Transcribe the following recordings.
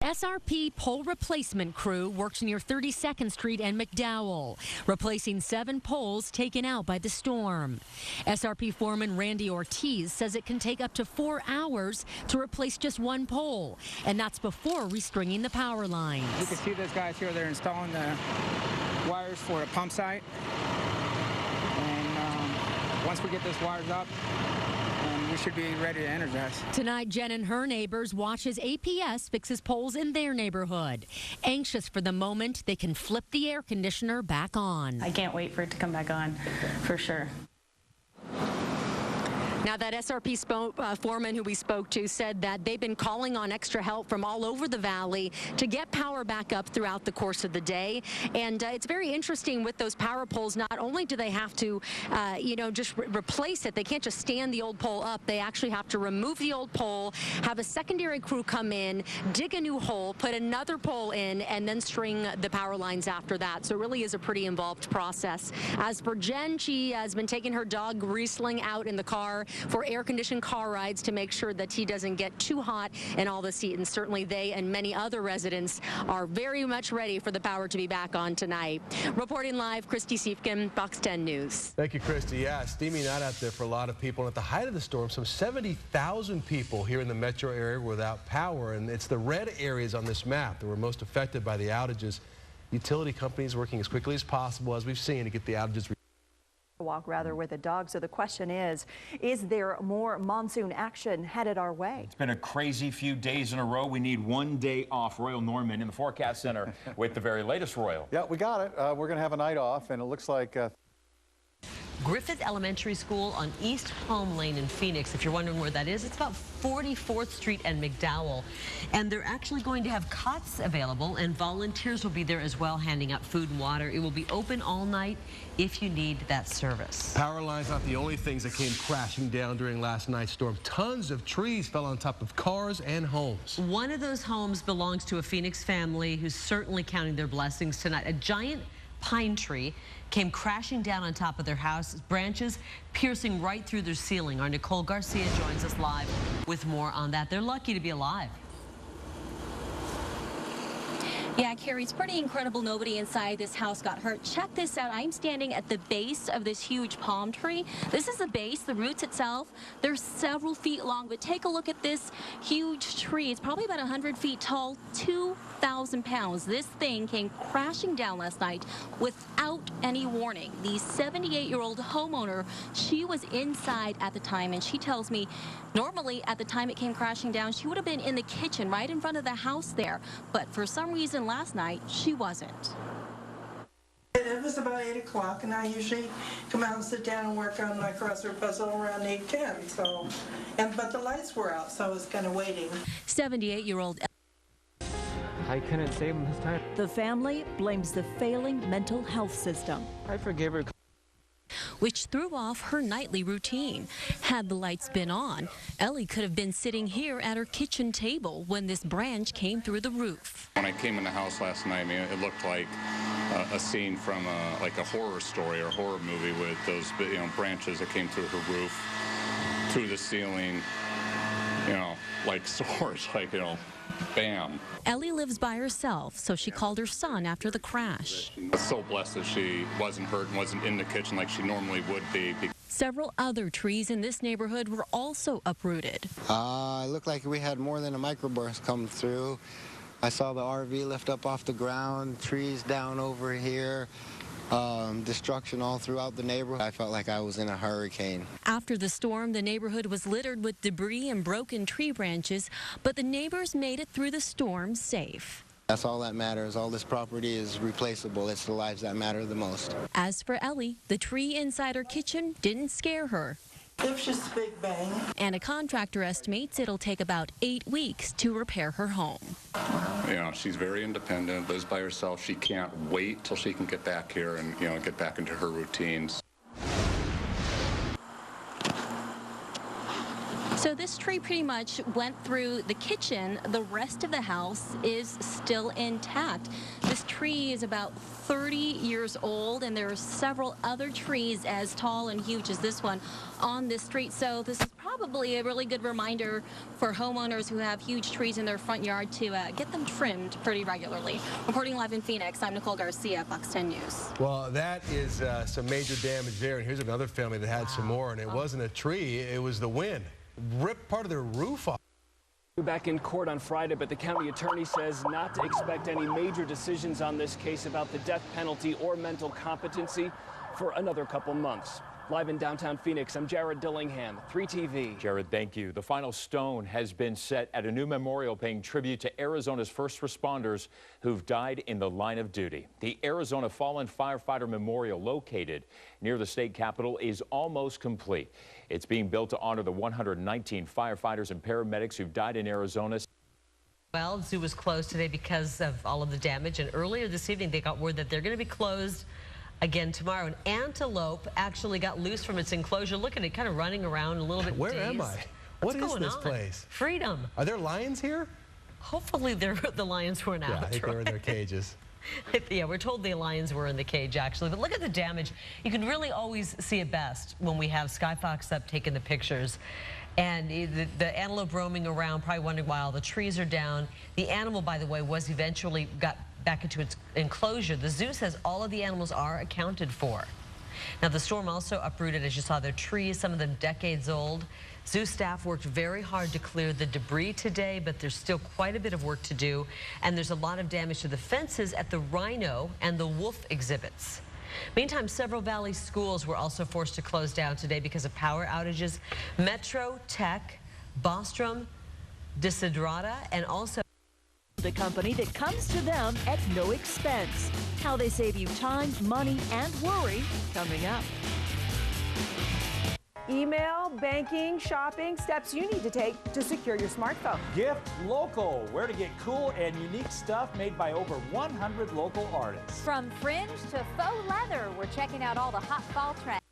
SRP pole replacement crew worked near 32nd Street and McDowell, replacing 7 poles taken out by the storm. SRP foreman Randy Ortiz says it can take up to 4 hours to replace just 1 pole, and that's before restringing the power lines. You can see those guys here, they're installing the wires for the pump site. And once we get those wires up, we should be ready to energize. Tonight, Jen and her neighbors watch as APS fixes poles in their neighborhood. Anxious for the moment they can flip the air conditioner back on. I can't wait for it to come back on, for sure. Now, that SRP foreman who we spoke to said that they've been calling on extra help from all over the valley to get power back up throughout the course of the day. And it's very interesting with those power poles. Not only do they have to, just replace it, they can't just stand the old pole up. They actually have to remove the old pole, have a secondary crew come in, dig a new hole, put another pole in, and then string the power lines after that. So it really is a pretty involved process. As for Jen, she has been taking her dog Riesling out in the car for air-conditioned car rides to make sure that he doesn't get too hot in all the seat. And certainly they and many other residents are very much ready for the power to be back on tonight. Reporting live, Christy Siefkin, Fox 10 News. Thank you, Christy. Yeah, steamy night out there for a lot of people. And at the height of the storm, some 70,000 people here in the metro area were without power. And it's the red areas on this map that were most affected by the outages. Utility companies working as quickly as possible, as we've seen, to get the outages walk rather with a dog. So the question is there more monsoon action headed our way? It's been a crazy few days in a row. We need 1 day off. Royal Norman in the Forecast Center with the very latest, Royal. Yeah, we got it. We're going to have a night off, and it looks like Griffith Elementary School on East Palm Lane in Phoenix. If you're wondering where that is, it's about 44th Street and McDowell. And they're actually going to have cots available, and volunteers will be there as well, handing out food and water. It will be open all night if you need that service. Power lines not the only things that came crashing down during last night's storm. Tons of trees fell on top of cars and homes. One of those homes belongs to a Phoenix family who's certainly counting their blessings tonight. A giant pine tree came crashing down on top of their house, branches piercing right through their ceiling. Our Nicole Garcia joins us live with more on that. They're lucky to be alive. Yeah, Carrie, it's pretty incredible. Nobody inside this house got hurt. Check this out. I'm standing at the base of this huge palm tree. This is the base, the roots itself. They're several feet long, but take a look at this huge tree. It's probably about 100 feet tall, 2,000 pounds. This thing came crashing down last night without any warning. The 78-year-old homeowner, she was inside at the time, and she tells me normally at the time it came crashing down, she would have been in the kitchen right in front of the house there. But for some reason last night, she wasn't. It was about 8 o'clock, and I usually come out and sit down and work on my crossword puzzle around 8:10. So, but the lights were out, so I was kind of waiting. 78-year-old. I couldn't save him this time. The family blames the failing mental health system. I forgive her. Which threw off her nightly routine. Had the lights been on, Ellie could have been sitting here at her kitchen table when this branch came through the roof. When I came in the house last night, I mean, it looked like a scene from like a horror story or horror movie with those branches that came through her roof, through the ceiling, like swords, like, bam. Ellie lives by herself, so she called her son after the crash. I was so blessed that she wasn't hurt and wasn't in the kitchen like she normally would be. Several other trees in this neighborhood were also uprooted. It looked like we had more than a microburst come through. I saw the RV lift up off the ground, trees down over here. Destruction all throughout the neighborhood. I felt like I was in a hurricane. After the storm, the neighborhood was littered with debris and broken tree branches, but the neighbors made it through the storm safe. That's all that matters. All this property is replaceable. It's the lives that matter the most. As for Ellie, the tree inside her kitchen didn't scare her. It was just a big bang. And a contractor estimates it'll take about 8 weeks to repair her home. She's very independent, lives by herself. She can't wait till she can get back here and, get back into her routines. So this tree pretty much went through the kitchen. The rest of the house is still intact. This tree is about 30 years old, and there are several other trees as tall and huge as this one on this street. So this is probably probably a really good reminder for homeowners who have huge trees in their front yard to get them trimmed pretty regularly. Reporting live in Phoenix, I'm Nicole Garcia, Fox 10 News. Well, that is some major damage there. And here's another family that had some more, and it wasn't a tree, it was the wind. Ripped part of their roof off. Back in court on Friday, but the county attorney says not to expect any major decisions on this case about the death penalty or mental competency for another couple months. Live in downtown Phoenix, I'm Jared Dillingham, 3TV. Jared, thank you. The final stone has been set at a new memorial paying tribute to Arizona's first responders who've died in the line of duty. The Arizona Fallen Firefighter Memorial, located near the state capitol, is almost complete. It's being built to honor the 119 firefighters and paramedics who've died in Arizona. Well, the zoo was closed today because of all of the damage, and earlier this evening they got word that they're going to be closed again tomorrow. An antelope actually got loose from its enclosure. Look at it, kind of running around a little bit. Where am I? What is this place? Freedom. Are there lions here? Hopefully the lions weren't out. Yeah, I think they were in their cages. Yeah, we're told the lions were in the cage, actually. But look at the damage. You can really always see it best when we have Sky Fox up taking the pictures. And the antelope roaming around, probably wondering why all the trees are down. The animal, by the way, was eventually got back into its enclosure. The zoo says all of the animals are accounted for. Now, the storm also uprooted, as you saw, their trees, some of them decades old. Zoo staff worked very hard to clear the debris today, but there's still quite a bit of work to do. And there's a lot of damage to the fences at the rhino and the wolf exhibits. Meantime, several Valley schools were also forced to close down today because of power outages. Metro, Tech, Bostrom, Desiderata, and also the company that comes to them at no expense. How they save you time, money, and worry coming up. Email, banking, shopping, steps you need to take to secure your smartphone. Gift Local, where to get cool and unique stuff made by over 100 local artists. From fringe to faux leather, we're checking out all the hot fall trends.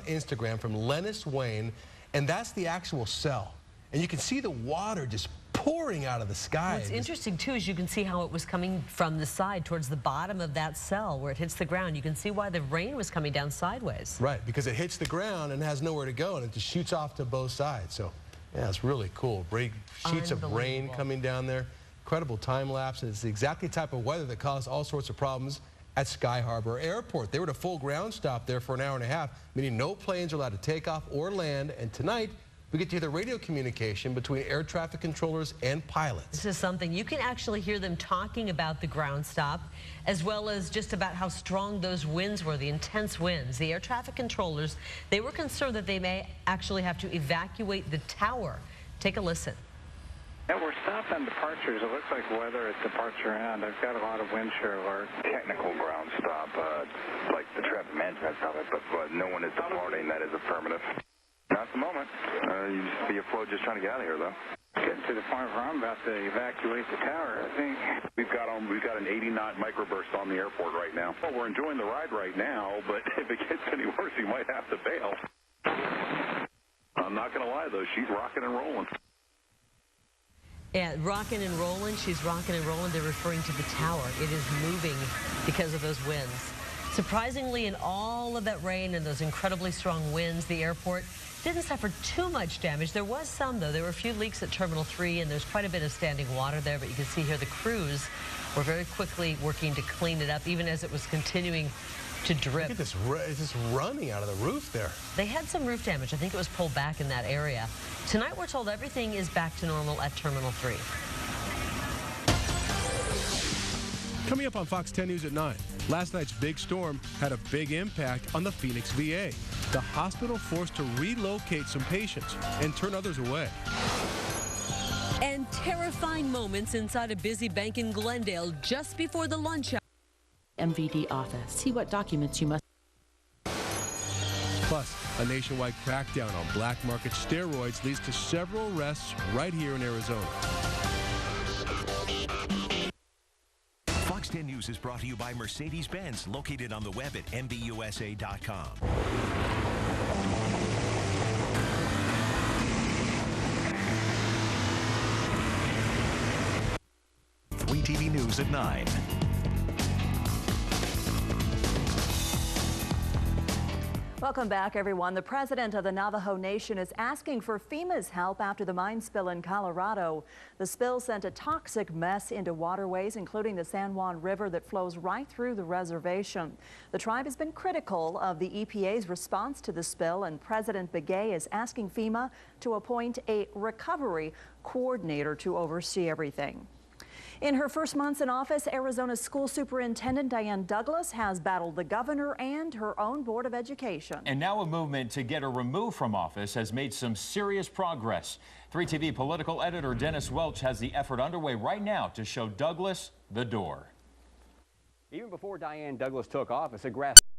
Instagram from Lennis Wayne, and that's the actual cell. And you can see the water just pouring out of the sky. What's interesting, too, is you can see how it was coming from the side towards the bottom of that cell where it hits the ground. You can see why the rain was coming down sideways. Right, because it hits the ground and has nowhere to go, and it just shoots off to both sides. So, yeah, it's really cool. Big sheets of rain coming down there. Incredible time lapse, and it's the exact type of weather that caused all sorts of problems at Sky Harbor Airport. They were at a full ground stop there for an hour and a half, meaning no planes are allowed to take off or land, and tonight, we get to hear the radio communication between air traffic controllers and pilots. This is something you can actually hear them talking about the ground stop, as well as just about how strong those winds were, the intense winds. The air traffic controllers, they were concerned that they may actually have to evacuate the tower. Take a listen. Yeah, we're stopped on departures. It looks like weather at departure end. I've got a lot of wind shear alert. Technical ground stop, like the traffic management of it, but no one is departing. That is affirmative. Not at the moment. You just be afloat just trying to get out of here, though. Getting to the point where I'm about to evacuate the tower, I think. We've got an 80-knot microburst on the airport right now. Well, we're enjoying the ride right now, but if it gets any worse, you might have to bail. I'm not going to lie, though. She's rocking and rolling. Yeah, rocking and rolling. She's rocking and rolling. They're referring to the tower. It is moving because of those winds. Surprisingly, in all of that rain and those incredibly strong winds, the airport didn't suffer too much damage. There was some, though. There were a few leaks at Terminal 3, and there's quite a bit of standing water there. But you can see here the crews were very quickly working to clean it up, even as it was continuing to drip. Look at this, it's just running out of the roof there. They had some roof damage. I think it was pulled back in that area. Tonight, we're told everything is back to normal at Terminal 3. Coming up on Fox 10 News at 9. Last night's big storm had a big impact on the Phoenix VA. The hospital forced to relocate some patients and turn others away. And terrifying moments inside a busy bank in Glendale just before the lunch hour. MVD office. See what documents you must. Plus, a nationwide crackdown on black market steroids leads to several arrests right here in Arizona. Fox 10 News is brought to you by Mercedes-Benz, located on the web at MBUSA.com. TV News at 9. Welcome back, everyone. The president of the Navajo Nation is asking for FEMA's help after the mine spill in Colorado. The spill sent a toxic mess into waterways, including the San Juan River that flows right through the reservation. The tribe has been critical of the EPA's response to the spill, and President Begay is asking FEMA to appoint a recovery coordinator to oversee everything. In her first months in office, Arizona's school superintendent Diane Douglas has battled the governor and her own Board of Education. And now a movement to get her removed from office has made some serious progress. 3TV political editor Dennis Welch has the effort underway right now to show Douglas the door. Even before Diane Douglas took office, a grass